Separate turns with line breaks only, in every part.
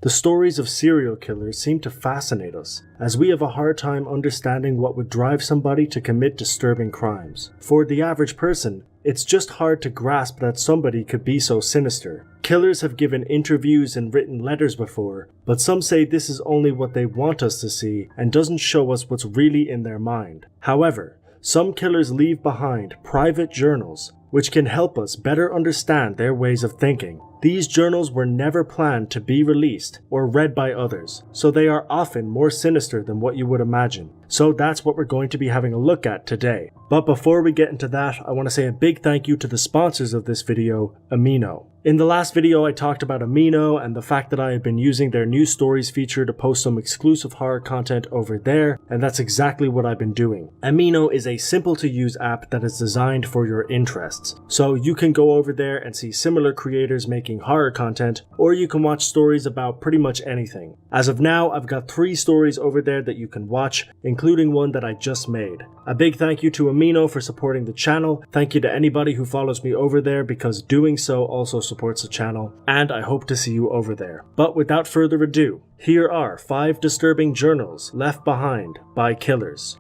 The stories of serial killers seem to fascinate us, as we have a hard time understanding what would drive somebody to commit disturbing crimes. For the average person, it's just hard to grasp that somebody could be so sinister. Killers have given interviews and written letters before, but some say this is only what they want us to see and doesn't show us what's really in their mind. However, some killers leave behind private journals, which can help us better understand their ways of thinking. These journals were never planned to be released or read by others, so they are often more sinister than what you would imagine. So that's what we're going to be having a look at today. But before we get into that, I want to say a big thank you to the sponsors of this video, Amino. In the last video, I talked about Amino and the fact that I have been using their new stories feature to post some exclusive horror content over there, and that's exactly what I've been doing. Amino is a simple to use app that is designed for your interests. So you can go over there and see similar creators making horror content, or you can watch stories about pretty much anything. As of now, I've got 3 stories over there that you can watch, including one that I just made. A big thank you to Amino for supporting the channel. Thank you to anybody who follows me over there, because doing so also supports the channel, and I hope to see you over there. But without further ado, here are 5 disturbing journals left behind by killers.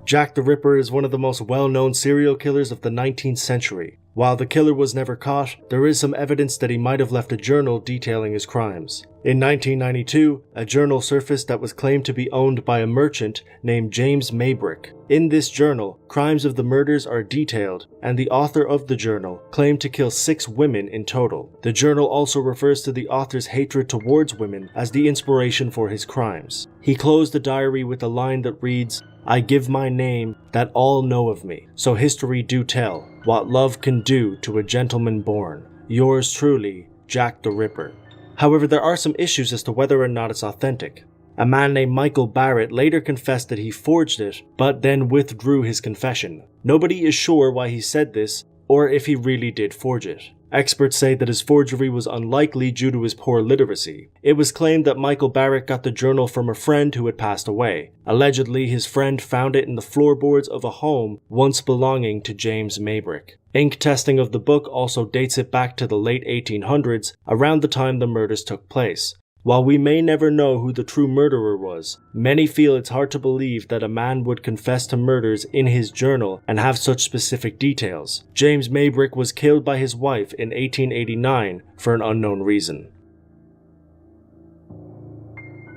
Jack the Ripper is one of the most well-known serial killers of the 19th century. While the killer was never caught, there is some evidence that he might have left a journal detailing his crimes. In 1992, a journal surfaced that was claimed to be owned by a merchant named James Maybrick. In this journal, crimes of the murders are detailed, and the author of the journal claimed to kill 6 women in total. The journal also refers to the author's hatred towards women as the inspiration for his crimes. He closed the diary with a line that reads, "I give my name that all know of me, so history do tell what love can do to a gentleman born. Yours truly, Jack the Ripper." However, there are some issues as to whether or not it's authentic. A man named Michael Barrett later confessed that he forged it, but then withdrew his confession. Nobody is sure why he said this, or if he really did forge it. Experts say that his forgery was unlikely due to his poor literacy. It was claimed that Michael Barrett got the journal from a friend who had passed away. Allegedly, his friend found it in the floorboards of a home once belonging to James Maybrick. Ink testing of the book also dates it back to the late 1800s, around the time the murders took place. While we may never know who the true murderer was, many feel it's hard to believe that a man would confess to murders in his journal and have such specific details. James Maybrick was killed by his wife in 1889 for an unknown reason.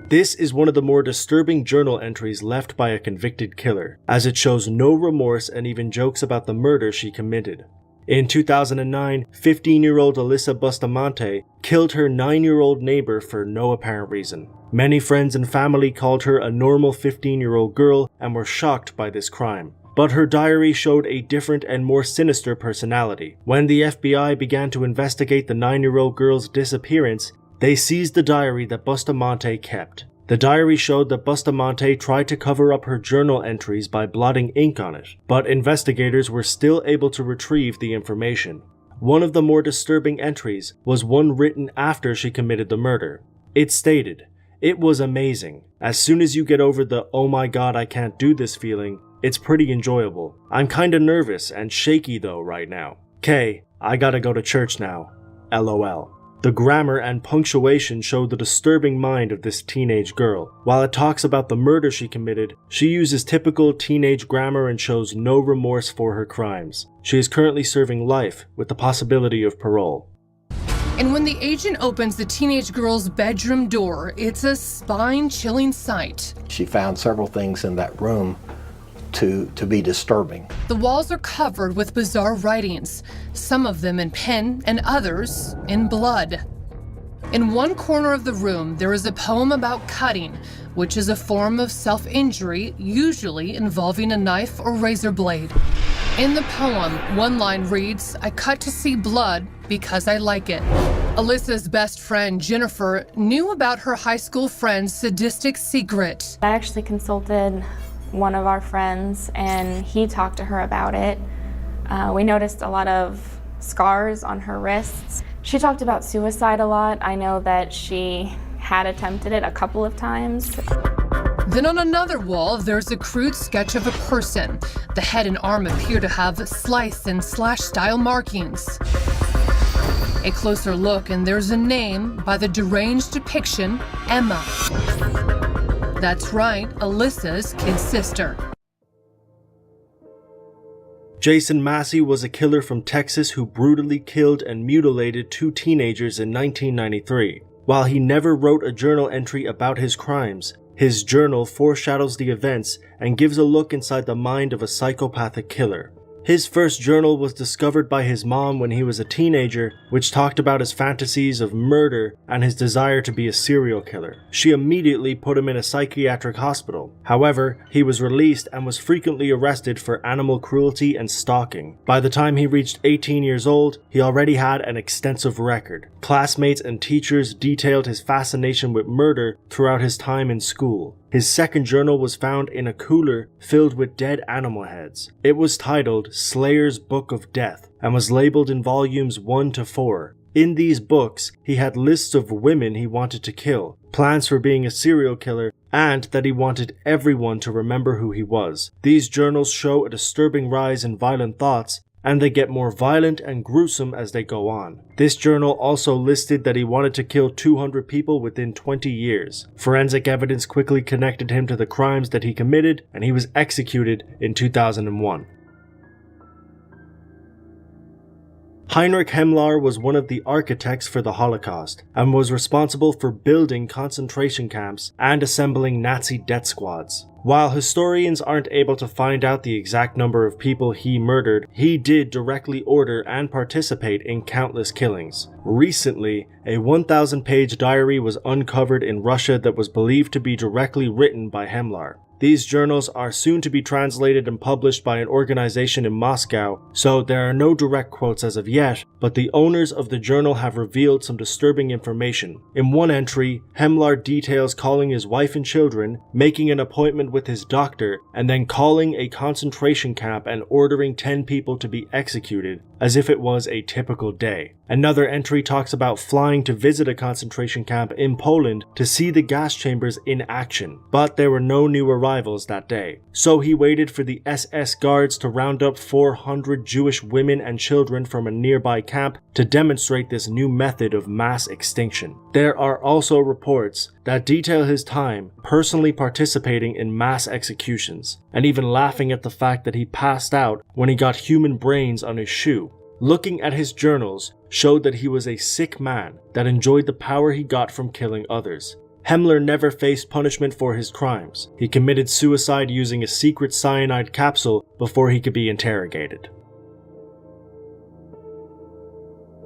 This is one of the more disturbing journal entries left by a convicted killer, as it shows no remorse and even jokes about the murder she committed. In 2009, 15-year-old Alyssa Bustamante killed her 9-year-old neighbor for no apparent reason. Many friends and family called her a normal 15-year-old girl and were shocked by this crime. But her diary showed a different and more sinister personality. When the FBI began to investigate the 9-year-old girl's disappearance, they seized the diary that Bustamante kept. The diary showed that Bustamante tried to cover up her journal entries by blotting ink on it, but investigators were still able to retrieve the information. One of the more disturbing entries was one written after she committed the murder. It stated, "It was amazing. As soon as you get over the 'oh my god, I can't do this' feeling, it's pretty enjoyable. I'm kinda nervous and shaky though right now. K, I gotta go to church now. LOL." The grammar and punctuation show the disturbing mind of this teenage girl. While it talks about the murder she committed, she uses typical teenage grammar and shows no remorse for her crimes. She is currently serving life with the possibility of parole.
And when the agent opens the teenage girl's bedroom door, it's a spine-chilling sight.
She found several things in that room to be disturbing.
The walls are covered with bizarre writings, some of them in pen and others in blood. In one corner of the room, there is a poem about cutting, which is a form of self-injury, usually involving a knife or razor blade. In the poem, one line reads, "I cut to see blood because I like it." Alyssa's best friend, Jennifer, knew about her high school friend's sadistic secret.
I actually consulted one of our friends and he talked to her about it. We noticed a lot of scars on her wrists. She talked about suicide a lot. I know that she had attempted it a couple of times.
Then on another wall, there's a crude sketch of a person. The head and arm appear to have slice and slash style markings. A closer look, and there's a name by the deranged depiction, Emma. That's right, Alyssa's kid sister.
Jason Massey was a killer from Texas who brutally killed and mutilated 2 teenagers in 1993. While he never wrote a journal entry about his crimes, his journal foreshadows the events and gives a look inside the mind of a psychopathic killer. His first journal was discovered by his mom when he was a teenager, which talked about his fantasies of murder and his desire to be a serial killer. She immediately put him in a psychiatric hospital. However, he was released and was frequently arrested for animal cruelty and stalking. By the time he reached 18 years old, he already had an extensive record. Classmates and teachers detailed his fascination with murder throughout his time in school. His second journal was found in a cooler filled with dead animal heads. It was titled Slayer's Book of Death and was labeled in volumes 1 to 4. In these books, he had lists of women he wanted to kill, plans for being a serial killer, and that he wanted everyone to remember who he was. These journals show a disturbing rise in violent thoughts, and they get more violent and gruesome as they go on. This journal also listed that he wanted to kill 200 people within 20 years. Forensic evidence quickly connected him to the crimes that he committed, and he was executed in 2001. Heinrich Himmler was one of the architects for the Holocaust and was responsible for building concentration camps and assembling Nazi death squads. While historians aren't able to find out the exact number of people he murdered, he did directly order and participate in countless killings. Recently, a 1,000-page diary was uncovered in Russia that was believed to be directly written by Himmler. These journals are soon to be translated and published by an organization in Moscow, so there are no direct quotes as of yet, but the owners of the journal have revealed some disturbing information. In one entry, Himmler details calling his wife and children, making an appointment with his doctor, and then calling a concentration camp and ordering 10 people to be executed, as if it was a typical day. Another entry talks about flying to visit a concentration camp in Poland to see the gas chambers in action, but there were no new arrivals that day. So he waited for the SS guards to round up 400 Jewish women and children from a nearby camp to demonstrate this new method of mass extinction. There are also reports that detail his time personally participating in mass executions, and even laughing at the fact that he passed out when he got human brains on his shoe. Looking at his journals showed that he was a sick man that enjoyed the power he got from killing others. Himmler never faced punishment for his crimes. He committed suicide using a secret cyanide capsule before he could be interrogated.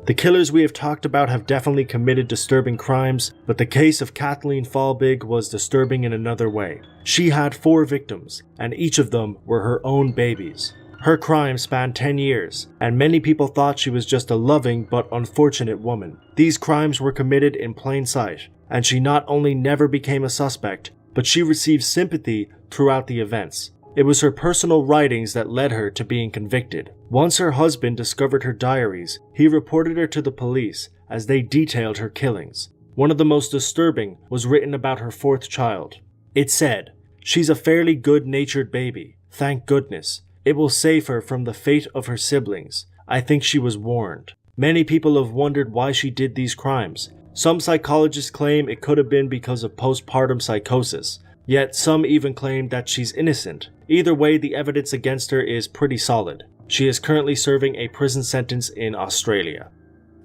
The killers we have talked about have definitely committed disturbing crimes, but the case of Kathleen Falbig was disturbing in another way. She had 4 victims, and each of them were her own babies. Her crime spanned 10 years, and many people thought she was just a loving but unfortunate woman. These crimes were committed in plain sight, and she not only never became a suspect, but she received sympathy throughout the events. It was her personal writings that led her to being convicted. Once her husband discovered her diaries, he reported her to the police as they detailed her killings. One of the most disturbing was written about her 4th child. It said, "She's a fairly good-natured baby. Thank goodness. It will save her from the fate of her siblings. I think she was warned." Many people have wondered why she did these crimes. Some psychologists claim it could have been because of postpartum psychosis, yet some even claim that she's innocent. Either way, the evidence against her is pretty solid. She is currently serving a prison sentence in Australia.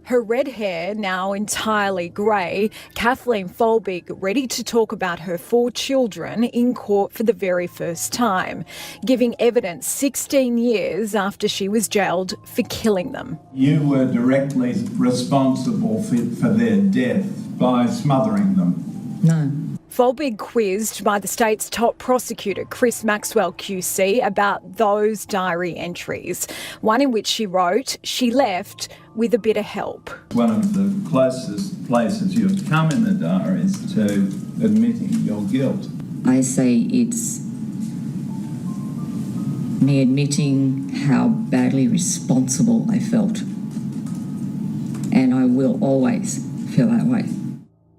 Her red hair now entirely grey, Kathleen Falbig ready to talk about her 4 children in court for the very first time, giving evidence 16 years after she was jailed for killing them.
You were directly responsible for their death by smothering them.
No. Falbig quizzed by the state's top prosecutor, Chris Maxwell QC, about those diary entries. One in which she wrote, she left with a bit of help.
One of the closest places you've come in the diary is to admitting your guilt.
I say it's me admitting how badly responsible I felt. And I will always feel that way.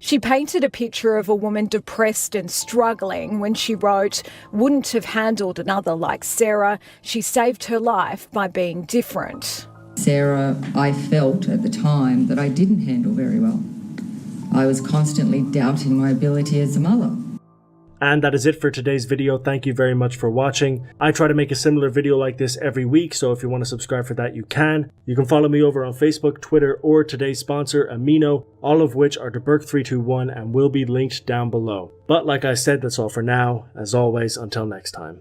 She painted a picture of a woman depressed and struggling when she wrote, "Wouldn't have handled another like Sarah. She saved her life by being different."
Sarah, I felt at the time that I didn't handle very well. I was constantly doubting my ability as a mother.
And that is it for today's video. Thank you very much for watching. I try to make a similar video like this every week, so if you want to subscribe for that, you can. You can follow me over on Facebook, Twitter, or today's sponsor, Amino, all of which are DeBerk321 and will be linked down below. But like I said, that's all for now. As always, until next time.